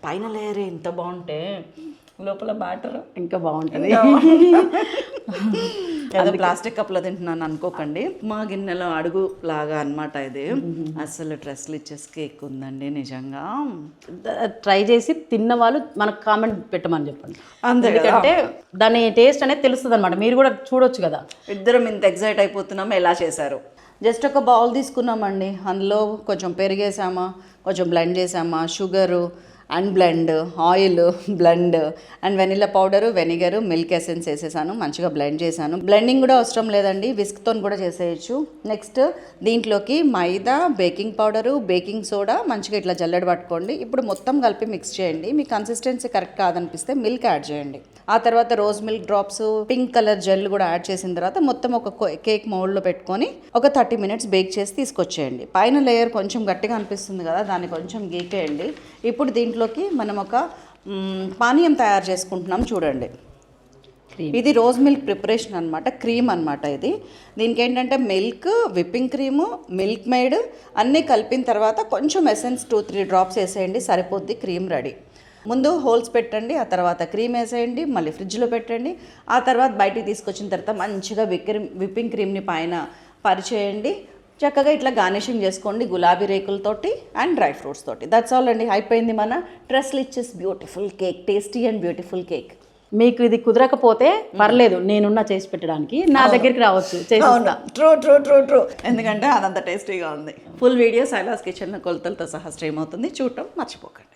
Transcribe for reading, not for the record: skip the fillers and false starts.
పైన లేయర్ ఎంత బాగుంటే లోపల బ్యాటర్ ఇంకా బాగుంటుంది. ఏదో ప్లాస్టిక్ కప్లో తింటున్నాను అనుకోకండి. మా గిన్నెలో అడుగు లాగా అనమాట ఇది. అసలు డ్రెస్లు ఇచ్చేసి కేక్ ఉందండి నిజంగా. ట్రై చేసి తిన్న వాళ్ళు మనకు కామెంట్ పెట్టమని చెప్పండి. అంతే ఎందుకంటే దాని టేస్ట్ అనేది తెలుస్తుంది అనమాట. మీరు కూడా చూడొచ్చు కదా. ఇద్దరం ఇంత ఎగ్జైట్ అయిపోతున్నాము ఎలా చేశారు. జస్ట్ ఒక బౌల్ తీసుకున్నామండి, అందులో కొంచెం పెరిగేసామా, కొంచెం బ్లెండ్ చేసామా, sugar and blend, oil blend and vanilla powder, vinegar, milk essence వేసేసాను. మంచిగా బ్లెండ్ చేశాను. బ్లెండింగ్ కూడా అవసరం లేదండి, విస్క్తో కూడా చేసేయచ్చు. నెక్స్ట్ దీంట్లోకి మైదా, బేకింగ్ పౌడరు, బేకింగ్ సోడా మంచిగా ఇట్లా జల్లెడ పట్టుకోండి. ఇప్పుడు మొత్తం కలిపి మిక్స్ చేయండి. మీ కన్సిస్టెన్సీ కరెక్ట్ కాదనిపిస్తే మిల్క్ యాడ్ చేయండి. ఆ తర్వాత rose milk drops, pink colour gel కూడా యాడ్ చేసిన తర్వాత మొత్తం ఒక కేక్ మౌల్డ్లో పెట్టుకొని ఒక 30 మినిట్స్ బేక్ చేసి తీసుకొచ్చేయండి. పైన లేయర్ కొంచెం గట్టిగా అనిపిస్తుంది కదా, దాన్ని కొంచెం గీకేయండి. ఇప్పుడు దీంట్లోకి మనం ఒక పానీయం తయారు చేసుకుంటున్నాం చూడండి. ఇది రోజ్ మిల్క్ ప్రిపరేషన్ అనమాట, క్రీమ్ అనమాట ఇది. దీనికి ఏంటంటే milk, whipping cream, milk made అన్నీ కలిపిన తర్వాత కొంచెం ఎసెన్స్ 2-3 డ్రాప్స్ వేసేయండి, సరిపోద్ది. Cream ready. ముందు హోల్స్ పెట్టండి, ఆ తర్వాత క్రీమ్ వేసేయండి, మళ్ళీ ఫ్రిడ్జ్లో పెట్టండి. ఆ తర్వాత బయటికి తీసుకొచ్చిన తర్వాత మంచిగా విప్పింగ్ క్రీమ్ని పైన పరిచేయండి. చక్కగా ఇట్లా గార్నిషింగ్ చేసుకోండి గులాబీ రేకులతోటి అండ్ డ్రై ఫ్రూట్స్ తోటి. దట్స్ ఆల్ అండి, అయిపోయింది మన tres leches beautiful cake, tasty and beautiful cake. మీకు ఇది కుదరకపోతే పర్లేదు, నేనున్నా చేసి పెట్టడానికి, నా దగ్గరికి రావచ్చు. ట్రూ ట్రూ ట్రూ ట్రూ ఎందుకంటే అదంత టేస్టీగా ఉంది. ఫుల్ వీడియో సైలాస్ కిచెన్ కొలతలతో సహా స్ట్రీమ్ అవుతుంది, చూడటం మర్చిపోకండి.